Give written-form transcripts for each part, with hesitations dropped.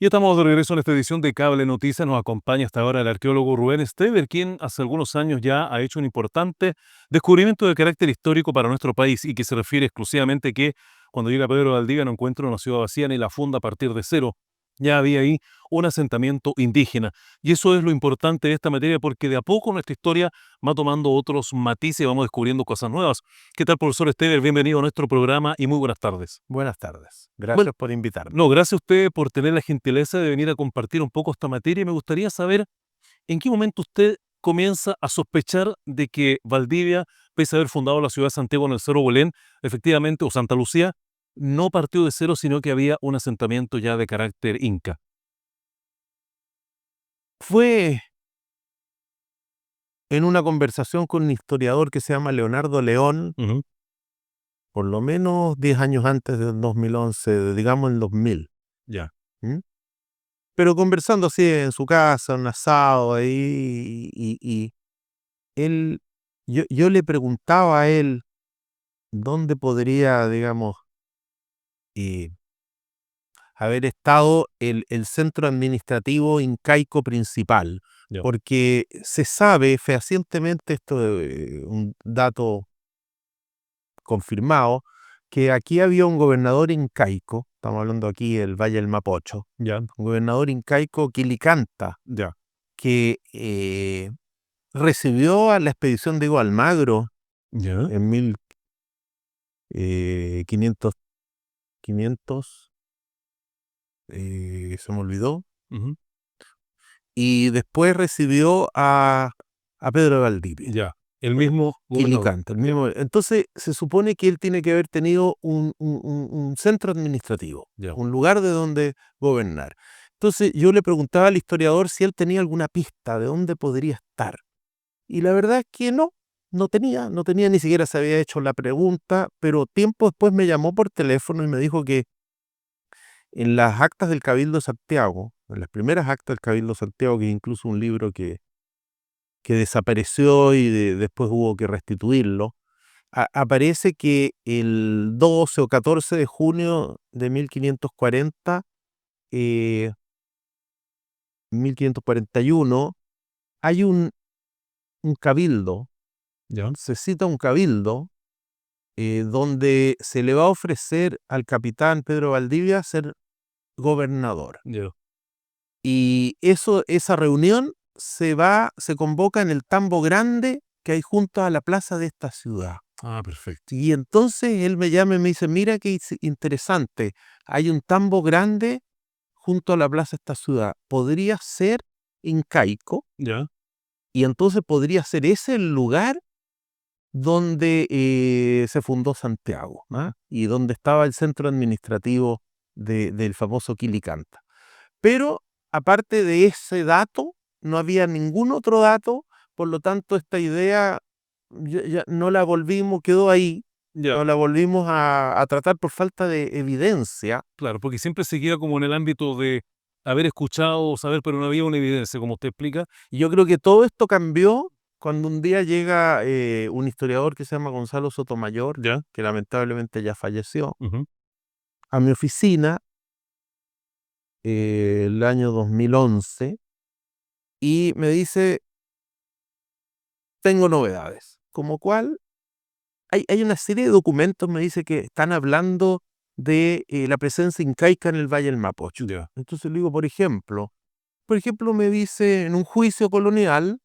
Y estamos de regreso en esta edición de Cable Noticias. Nos acompaña hasta ahora el arqueólogo Rubén Estever, quien hace algunos años ya ha hecho un importante descubrimiento de carácter histórico para nuestro país y que se refiere exclusivamente que cuando llega Pedro Valdivia no encuentra una ciudad vacía ni la funda a partir de cero. Ya había ahí un asentamiento indígena. Y eso es lo importante de esta materia porque de a poco nuestra historia va tomando otros matices y vamos descubriendo cosas nuevas. ¿Qué tal, profesor Estever? Bienvenido a nuestro programa y muy buenas tardes. Buenas tardes. Bueno, Gracias por invitarme. no, gracias a usted por tener la gentileza de venir a compartir un poco esta materia. Me gustaría saber en qué momento usted comienza a sospechar de que Valdivia, pese a haber fundado la ciudad de Santiago en el Cerro Bolén, efectivamente, o Santa Lucía, no partió de cero, sino que había un asentamiento ya de carácter inca. Fue en una conversación con un historiador que se llama Leonardo León, Ujú. por lo menos 10 años antes del 2011, digamos el 2000. Ya. ¿M? Pero conversando así en su casa, un asado ahí, y él, yo le preguntaba a él dónde podría, digamos, eh, haber estado el centro administrativo incaico principal, Ya. porque se sabe fehacientemente, esto es un dato confirmado, que aquí había un gobernador incaico, estamos hablando aquí del Valle del Mapocho, Ya. un gobernador incaico Quilicanta, Ya. que recibió a la expedición de Diego Almagro Ya. en 1500, 500, se me olvidó, Ujú. y después recibió a Pedro de Valdivia. Ya. El mismo gobernador. Quilicanta, el mismo. Entonces se supone que él tiene que haber tenido un centro administrativo, Ya. un lugar de donde gobernar. Entonces yo le preguntaba al historiador si él tenía alguna pista de dónde podría estar. Y la verdad es que no tenía, ni siquiera se había hecho la pregunta, pero tiempo después me llamó por teléfono y me dijo que en las actas del Cabildo de Santiago, en las primeras actas del Cabildo de Santiago, que es incluso un libro que desapareció y después hubo que restituirlo, aparece que el 12 o 14 de junio de 1540, 1541, hay un cabildo, Ya. se cita un cabildo donde se le va a ofrecer al capitán Pedro Valdivia ser gobernador. Ya. Y esa reunión se convoca en el tambo grande que hay junto a la plaza de esta ciudad. Ah, perfecto. Y entonces él me llama y me dice, mira qué interesante, hay un tambo grande junto a la plaza de esta ciudad. Podría ser incaico, Ya. y entonces podría ser ese el lugar donde se fundó Santiago, ¿ah? Y donde estaba el centro administrativo del famoso Quilicanta. Pero aparte de ese dato, no había ningún otro dato, por lo tanto esta idea ya no la volvimos, quedó ahí, Ya. no la volvimos a tratar por falta de evidencia. Claro, porque siempre se queda como en el ámbito de haber escuchado o saber, pero no había una evidencia, como usted explica. Y yo creo que todo esto cambió cuando un día llega un historiador que se llama Gonzalo Sotomayor, Ya. que lamentablemente ya falleció, Ujú. a mi oficina el año 2011 y me dice, tengo novedades. Como cuál, hay una serie de documentos, me dice, que están hablando de la presencia incaica en el Valle del Mapocho. Ya. Entonces le digo, por ejemplo, me dice, en un juicio colonial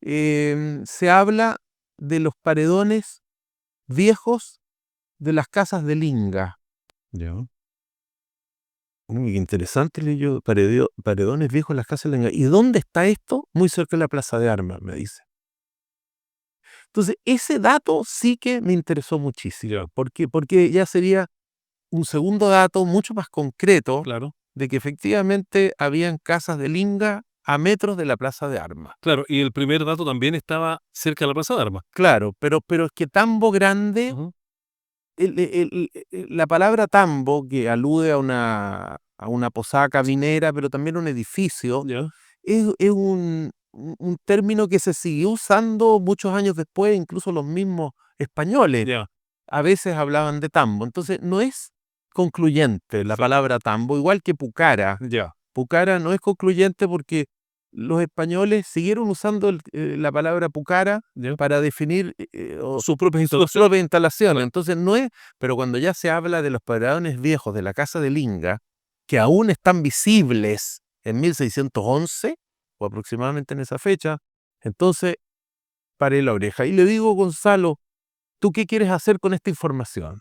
se habla de los paredones viejos de las casas de Linga. Ya. Qué interesante, le digo, paredones viejos de las casas de Linga. ¿Y dónde está esto? Muy cerca de la Plaza de Armas, me dice. Entonces, ese dato sí que me interesó muchísimo. Ya. ¿Por qué? Porque ya sería un segundo dato mucho más concreto Claro. de que efectivamente habían casas de Linga a metros de la Plaza de Armas. Claro, y el primer dato también estaba cerca de la Plaza de Armas. Claro, pero es que Tambo Grande, Ujú. la palabra tambo, que alude a una posada cabinera, pero también a un edificio, Ya. es un término que se siguió usando muchos años después, incluso los mismos españoles Ya. a veces hablaban de tambo. Entonces no es concluyente la Perfecto. palabra tambo, igual que pucara. Ya. Pucara no es concluyente porque los españoles siguieron usando la palabra Pucara ¿Ya? para definir Sus propias sus instalaciones. propias instalaciones. Entonces no es, pero cuando ya se habla de los padrones viejos de la casa del Inga, que aún están visibles en 1611, o aproximadamente en esa fecha, entonces paré la oreja y le digo, Gonzalo, ¿tú qué quieres hacer con esta información?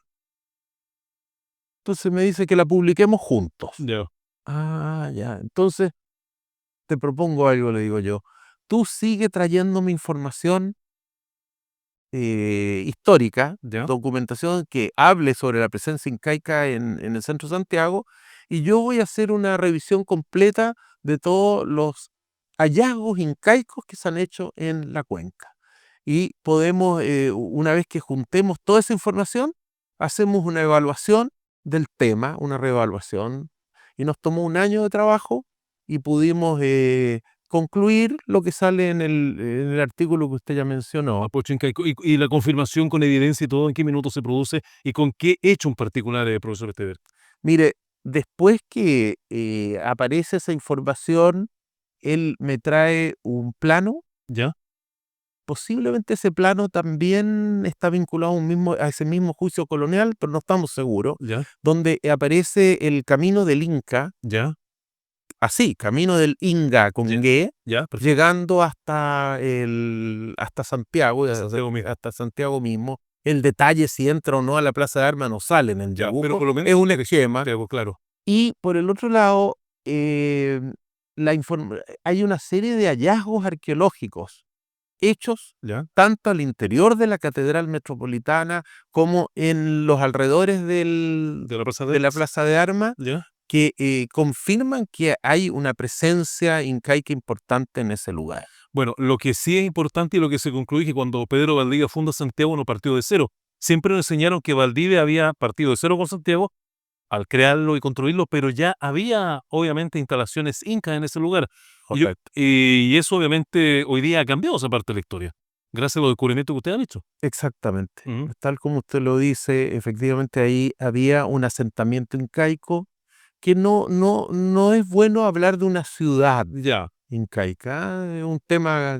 Entonces me dice que la publiquemos juntos. Ya. Ah, ya. Entonces te propongo algo, le digo yo. Tú sigue trayéndome información histórica, Ya. documentación que hable sobre la presencia incaica en el centro de Santiago, y yo voy a hacer una revisión completa de todos los hallazgos incaicos que se han hecho en la cuenca. Y podemos, una vez que juntemos toda esa información, hacemos una evaluación del tema, una reevaluación, y nos tomó un año de trabajo y pudimos concluir lo que sale en el artículo que usted ya mencionó. Mapocho incaico. Y la confirmación con evidencia y todo, ¿en qué minuto se produce y con qué hecho en particular, profesor Estever? Mire, después que aparece esa información, él me trae un plano. ¿Ya? Posiblemente ese plano también está vinculado a ese mismo juicio colonial, pero no estamos seguros, ¿Ya? donde aparece el camino del Inca, ¿Ya? así, camino del Inga con Ya. Gue, ¿Ya? Perfecto. llegando hasta Santiago, Santiago mismo. hasta Santiago mismo. El detalle si entra o no a la Plaza de Armas no sale en el Ya, dibujo, pero por lo menos es un esquema. Santiago, claro. Y por el otro lado, hay una serie de hallazgos arqueológicos hechos ¿Ya? tanto al interior de la Catedral Metropolitana como en los alrededores De la Plaza de la Plaza de Armas, ¿Ya? que confirman que hay una presencia incaica importante en ese lugar. Bueno, lo que sí es importante y lo que se concluye es que cuando Pedro Valdivia funda Santiago no partió de cero. Siempre nos enseñaron que Valdivia había partido de cero con Santiago al crearlo y construirlo, pero ya había obviamente instalaciones incas en ese lugar. Correcto. Y eso obviamente hoy día ha cambiado esa parte de la historia, gracias a los descubrimientos que usted ha hecho. Exactamente. Ujú. Tal como usted lo dice, efectivamente ahí había un asentamiento incaico que no es bueno hablar de una ciudad Ya, incaica, es un tema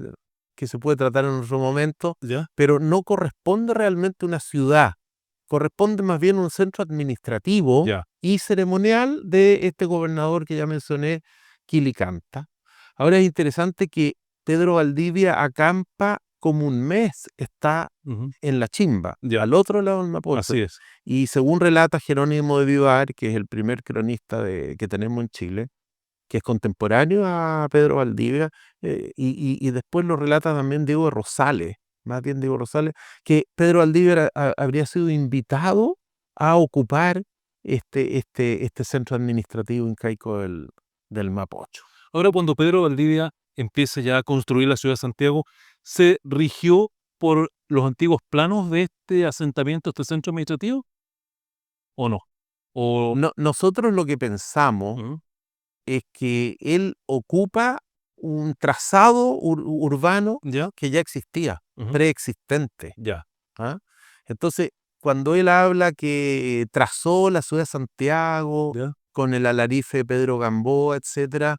que se puede tratar en otro momento, ya, pero no corresponde realmente a una ciudad, corresponde más bien a un centro administrativo ya. y ceremonial de este gobernador que ya mencioné, Quilicanta. Ahora es interesante que Pedro Valdivia acampa como un mes, está Ujú. en la Chimba, Ya. al otro lado del Mapocho. Así es. Y según relata Jerónimo de Vivar, que es el primer cronista que tenemos en Chile, que es contemporáneo a Pedro Valdivia, y después lo relata también Diego de Rosales, más bien Diego Rosales, que Pedro Valdivia habría sido invitado a ocupar este centro administrativo incaico del Mapocho. Ahora, cuando Pedro Valdivia empieza ya a construir la ciudad de Santiago, ¿se rigió por los antiguos planos de este asentamiento, este centro administrativo? ¿O no? O, Nosotros lo que pensamos Ujú. es que él ocupa un trazado urbano ¿Ya? que ya existía, Ujú. preexistente. Ya. ¿Ah? Entonces, cuando él habla que trazó la ciudad de Santiago ¿Ya? con el alarife de Pedro Gamboa, etcétera,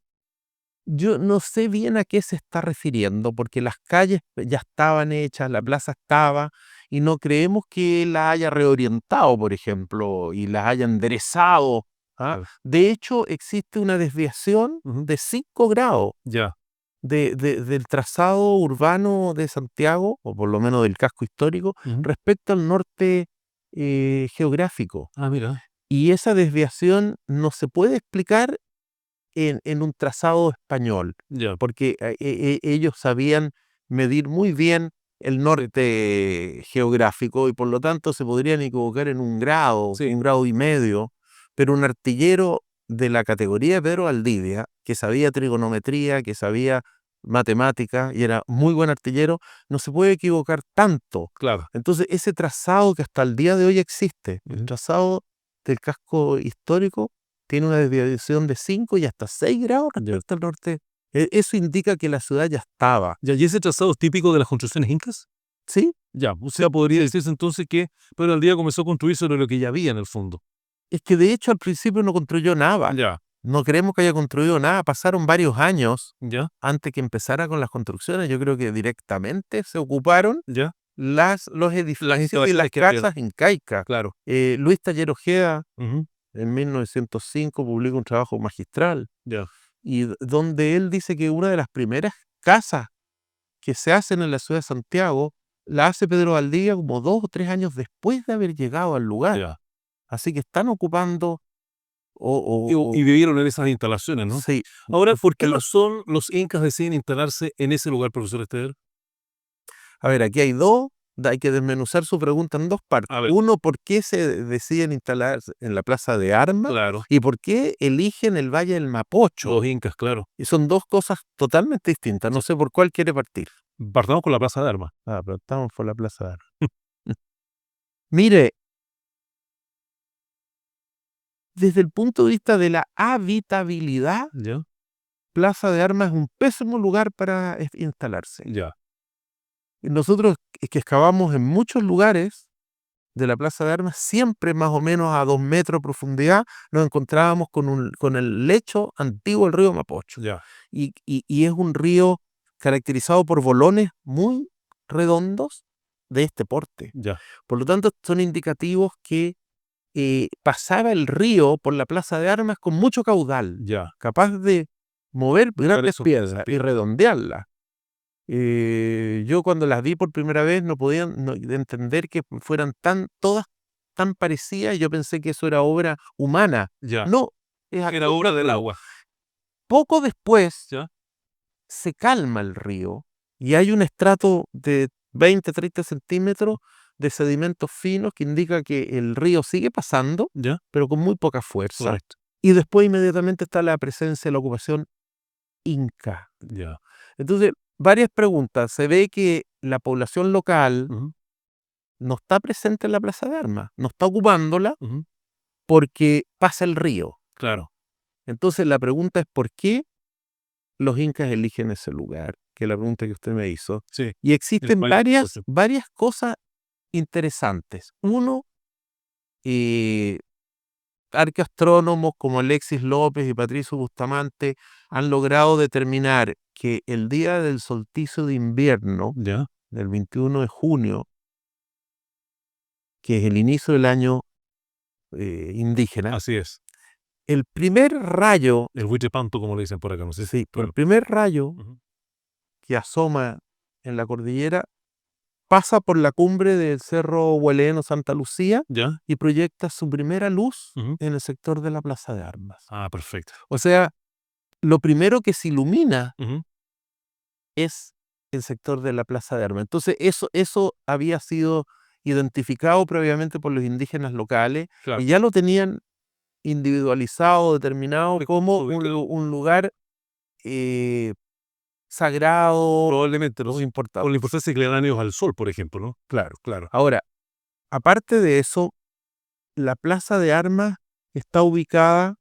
yo no sé bien a qué se está refiriendo, porque las calles ya estaban hechas, la plaza estaba, y no creemos que él la haya reorientado, por ejemplo, y las haya enderezado. ¿Ah? Claro. De hecho, existe una desviación Ujú. de 5 grados Ya. del trazado urbano de Santiago, o por lo menos del casco histórico, Ujú. respecto al norte geográfico. Ah, mira. Y esa desviación no se puede explicar en un trazado español, Ya. porque ellos sabían medir muy bien el norte geográfico y por lo tanto se podrían equivocar en Sí. 1,5 grados, pero un artillero de la categoría de Pedro Valdivia, que sabía trigonometría, que sabía matemática y era muy buen artillero, no se puede equivocar tanto. Claro. Entonces ese trazado que hasta el día de hoy existe, el Ujú. trazado del casco histórico, tiene una desviación de 5 y hasta 6 grados respecto al norte. Eso indica que la ciudad ya estaba. Ya, ¿y ese trazado es típico de las construcciones incas? ¿Sí? Ya, o sea, podría decirse entonces que Pedro Valdivia comenzó a construir sobre lo que ya había en el fondo. Es que de hecho al principio no construyó nada. Ya. no creemos que haya construido nada. Pasaron varios años ¿Ya? antes que empezara con las construcciones. Yo creo que directamente se ocuparon ¿Ya? los edificios y las instalaciones que había. casas incaica. Claro. Luis Taller Ojeda Ujú. en 1905 publica un trabajo magistral Ya. y donde él dice que una de las primeras casas que se hacen en la ciudad de Santiago la hace Pedro Valdivia como 2 o 3 años después de haber llegado al lugar. Ya. Así que están ocupando Y vivieron en esas instalaciones, ¿no? sí. Ahora, ¿por qué El- razón los incas deciden instalarse en ese lugar, profesor Estever? A ver, aquí hay hay que desmenuzar su pregunta en dos partes. A ver. Uno, ¿por qué se deciden instalarse en la Plaza de Armas? Claro. ¿Y por qué eligen el Valle del Mapocho? Los incas, claro. Y son dos cosas totalmente distintas. No sé por cuál quiere partir. Partamos con la Plaza de Armas. Pero estamos por la Plaza de Armas. Mire, desde el punto de vista de la habitabilidad, ¿Ya? Plaza de Armas es un pésimo lugar para instalarse. Ya. Y nosotros que excavamos en muchos lugares de la Plaza de Armas, siempre más o menos a 2 metros de profundidad, nos encontrábamos con el lecho antiguo del río Mapocho. Ya. Y es un río caracterizado por bolones muy redondos de este porte. Ya. Por lo tanto, son indicativos que pasaba el río por la Plaza de Armas con mucho caudal, Ya. capaz de mover grandes esos piedras y piedras. redondearlas. Yo cuando las vi por primera vez no podía entender que fueran todas tan parecidas, y yo pensé que eso era obra humana. Ya. No, es Era obra del agua. poco después Ya. se calma el río y hay un estrato de 20, 30 centímetros de sedimentos finos que indica que el río sigue pasando, Ya. pero con muy poca fuerza. Correcto. Y después inmediatamente está la presencia de la ocupación inca. Ya. Entonces, varias preguntas. Se ve que la población local Ujú. no está presente en la Plaza de Armas, no está ocupándola Ujú. porque pasa el río. Claro. Entonces, la pregunta es ¿por qué los incas eligen ese lugar? Que es la pregunta que usted me hizo. Sí. Y existen Valle del Mapocho. varias cosas interesantes. Uno, arqueastrónomos como Alexis López y Patricio Bustamante han logrado determinar que el día del solsticio de invierno, Ya. del 21 de junio, que es el inicio del año indígena, Así es. el primer rayo, El buitre-panto, como le dicen por acá, no sé. sí, el Claro. primer rayo Ujú. que asoma en la cordillera pasa por la cumbre del Cerro Hueleno Santa Lucía Ya. y proyecta su primera luz Ujú. en el sector de la Plaza de Armas. Ah, perfecto. O sea, lo primero que se ilumina Ujú. es el sector de la Plaza de Armas. Entonces, eso había sido identificado previamente por los indígenas locales Claro. y ya lo tenían individualizado, determinado como un lugar sagrado Probablemente, ¿no? o Por importante. la importancia que le dan ellos al sol, por ejemplo, ¿no? Claro, claro. Ahora, aparte de eso, la Plaza de Armas está ubicada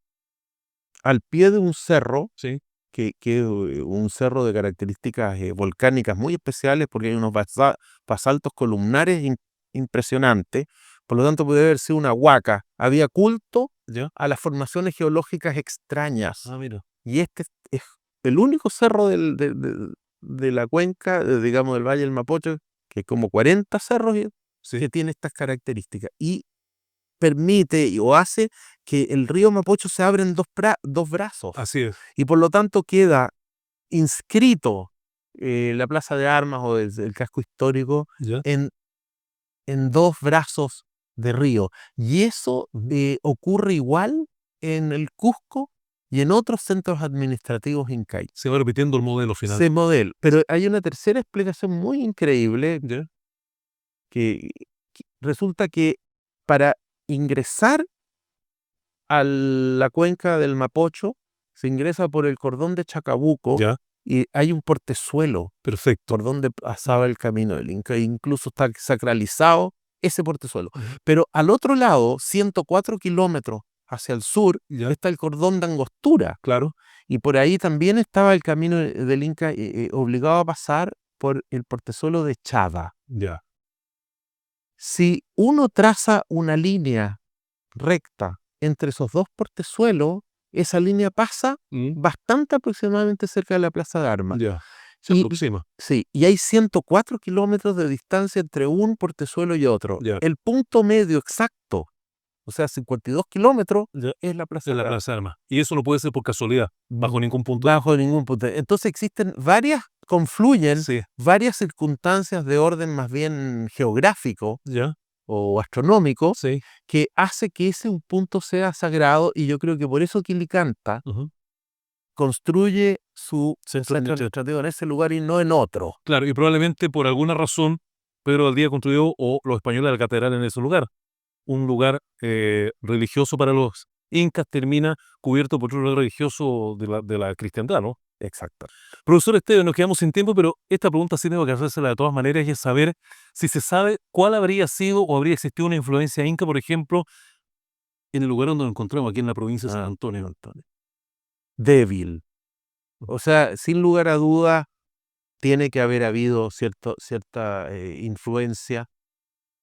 al pie de un cerro, Sí. que es un cerro de características volcánicas muy especiales porque hay unos basaltos columnares impresionantes. Por lo tanto, puede haber sido una huaca. Había culto Ya. a las formaciones geológicas extrañas. Ah, mira. Y este es el único cerro de la cuenca, digamos, del Valle del Mapocho, que hay como 40 cerros Sí. que tiene estas características. Y permite o hace que el río Mapocho se abra en dos brazos. Así es. Y por lo tanto queda inscrito la Plaza de Armas o el casco histórico Ya. en dos brazos de río. Y eso ocurre igual en el Cusco y en otros centros administrativos incaico. Se va repitiendo el modelo final. Ese modelo. Pero hay una tercera explicación muy increíble Ya. que resulta que para ingresar a la cuenca del Mapocho se ingresa por el cordón de Chacabuco Ya. y hay un portezuelo Perfecto. por donde pasaba el camino del Inca. Incluso está sacralizado ese portezuelo. Ujú. Pero al otro lado, 104 kilómetros hacia el sur, Ya. está el cordón de Angostura. Claro. Y por ahí también estaba el camino del Inca obligado a pasar por el portezuelo de Chava. Ya. Si uno traza una línea recta entre esos dos portezuelos, esa línea pasa Mm, bastante aproximadamente cerca de la Plaza de Armas. ya. Se Y aproxima. sí, y hay 104 kilómetros de distancia entre un portezuelo y otro. Ya. El punto medio exacto, o sea, 52 kilómetros, Ya. es la Plaza En de la Armas. Plaza de Armas. Y eso no puede ser por casualidad, bajo ningún punto. Bajo ningún punto. Entonces confluyen Sí. varias circunstancias de orden más bien geográfico Ya. o astronómico Sí. que hace que ese un punto sea sagrado, y yo creo que por eso Quilicanta Ujú. construye su Centro centro administrativo en ese lugar y no en otro. Claro, y probablemente por alguna razón Pedro Valdivia construyó, o los españoles, la catedral en ese lugar. Un lugar religioso para los incas termina cubierto por un lugar religioso de la cristiandad, ¿no? Exacto. Profesor Esteban, nos quedamos sin tiempo, pero esta pregunta sí tengo que hacérsela de todas maneras, y es saber si se sabe cuál habría sido o habría existido una influencia inca, por ejemplo, en el lugar donde nos encontramos, aquí en la provincia de San Ah, Antonio. Antonio. Débil. O sea, sin lugar a duda, tiene que haber habido cierta influencia,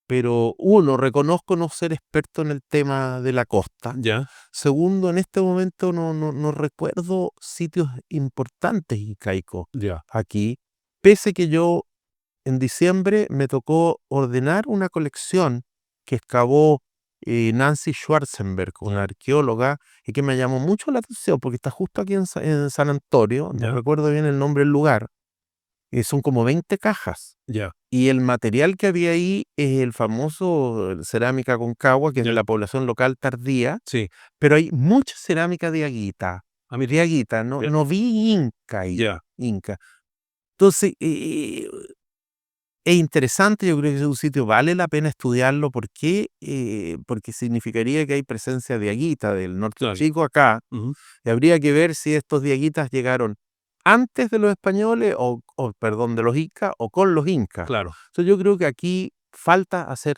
pero uno, reconozco no ser experto en el tema de la costa. Ya, Segundo, en este momento no recuerdo sitios importantes incaicos ya, aquí, pese que yo en diciembre me tocó ordenar una colección que excavó Nancy Schwarzenberg, una arqueóloga, y que me llamó mucho la atención porque está justo aquí en San Antonio, no ya, recuerdo bien el nombre del lugar, son como 20 cajas. ya, Y el material que había ahí es el famoso cerámica Concagua, que es de ya, la población local tardía, sí, pero hay mucha cerámica de Aguita. a mí, De Aguita, ya, no vi Inca ahí. ya, Inca. Entonces, es interesante, yo creo que es un sitio, vale la pena estudiarlo. ¿Por qué? Porque significaría que hay presencia de Aguita del norte claro, chico acá, ujú, y habría que ver si estos diaguitas llegaron antes de los españoles, perdón, de los incas, o con los incas. claro, Entonces yo creo que aquí falta hacer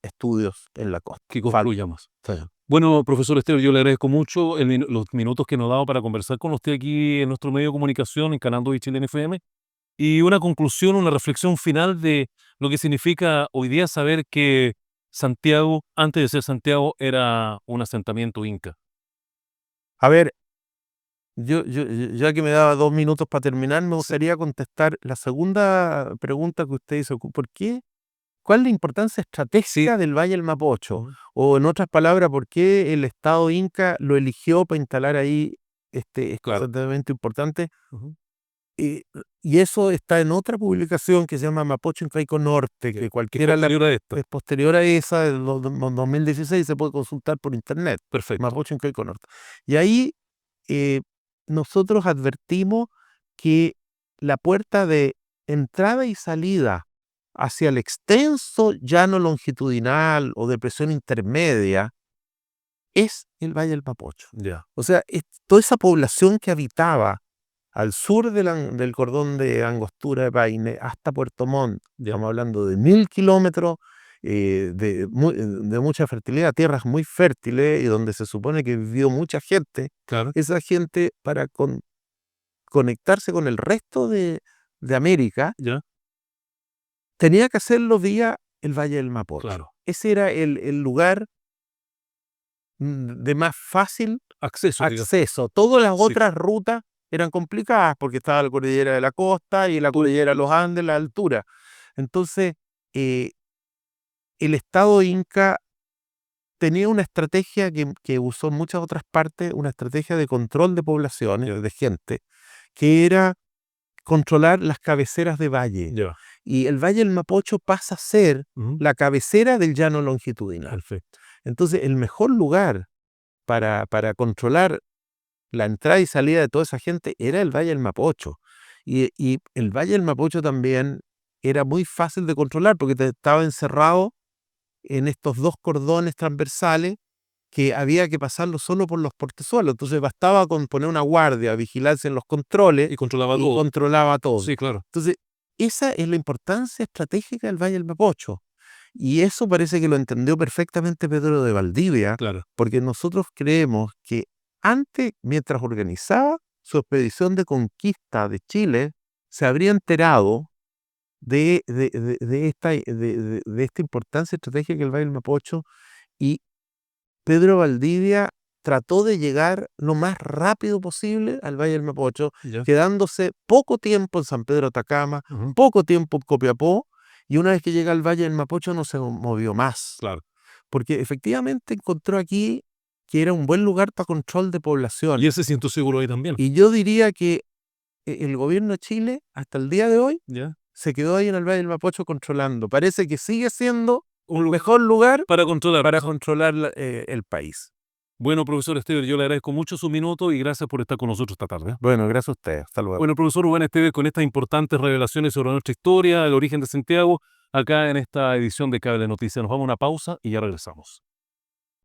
estudios en la costa. que Falta. concluyamos. Sí. Bueno, profesor Esteban, yo le agradezco mucho los minutos que nos ha dado para conversar con usted aquí en nuestro medio de comunicación, en Canal 2 y Chile FM. Y una conclusión, una reflexión final de lo que significa hoy día saber que Santiago, antes de ser Santiago, era un asentamiento inca. A ver, ya que me daba 2 minutos para terminar, me Sí, gustaría contestar la segunda pregunta que usted hizo. ¿Por qué? ¿Cuál es la importancia sí, estratégica del Valle del Mapocho? ujú, O en otras palabras, ¿por qué el Estado Inca lo eligió para instalar ahí este claro. asentamiento importante? Ujú, Eh, y eso está en otra publicación que se llama Mapocho Incaico Norte, que que es cualquiera posterior a esta. es posterior a esa, del 2016, se puede consultar por internet. Perfecto. Mapocho Incaico Norte. Y ahí eh, nosotros advertimos que la puerta de entrada y salida hacia el extenso llano longitudinal o depresión intermedia es el Valle del Mapocho. Ya, O sea, toda esa población que habitaba al sur del cordón de Angostura de Paine hasta Puerto Montt, ya, estamos hablando de 1000 kilómetros de mucha fertilidad, tierras muy fértiles y donde se supone que vivió mucha gente. claro, Esa gente, para conectarse con el resto de América, ya, tenía que hacerlo vía el Valle del Mapocho. claro. Ese era el lugar de más fácil Acceso, diga. acceso. Todas las Sí, otras rutas eran complicadas porque estaba la cordillera de la costa y la tú, cordillera de los Andes, la altura. Entonces, eh, el Estado Inca tenía una estrategia que usó en muchas otras partes, una estrategia de control de poblaciones, de gente, que era controlar las cabeceras de valle. ya, Y el Valle del Mapocho pasa a ser ujú, la cabecera del llano longitudinal. perfecto. Entonces, el mejor lugar para controlar la entrada y salida de toda esa gente era el Valle del Mapocho. Y el Valle del Mapocho también era muy fácil de controlar porque estaba encerrado en estos dos cordones transversales que había que pasarlo solo por los portezuelos. Entonces bastaba con poner una guardia, vigilarse en los controles Y controlaba y todo. controlaba todo. Sí, claro, Entonces, esa es la importancia estratégica del Valle del Mapocho. Y eso parece que lo entendió perfectamente Pedro de Valdivia, claro. porque nosotros creemos que antes, mientras organizaba su expedición de conquista de Chile, se habría enterado de esta importancia estratégica del Valle del Mapocho, y Pedro Valdivia trató de llegar lo más rápido posible al Valle del Mapocho, Ya. quedándose poco tiempo en San Pedro de Atacama, Ujú. poco tiempo en Copiapó, y una vez que llega al Valle del Mapocho no se movió más, Claro. porque efectivamente encontró aquí que era un buen lugar para control de población. Y él se sintió seguro ahí también. Y yo diría que el gobierno de Chile, hasta el día de hoy, ¿Ya? se quedó ahí en el Valle del Mapocho controlando. Parece que sigue siendo Un un lugar mejor lugar para controlar. para controlar el país. Bueno, profesor Esteves, yo le agradezco mucho su minuto y gracias por estar con nosotros esta tarde. Bueno, gracias a ustedes. Hasta luego. Bueno, profesor Rubén Esteves, con estas importantes revelaciones sobre nuestra historia, el origen de Santiago, acá en esta edición de Cable Noticias. Nos vamos a una pausa y ya regresamos.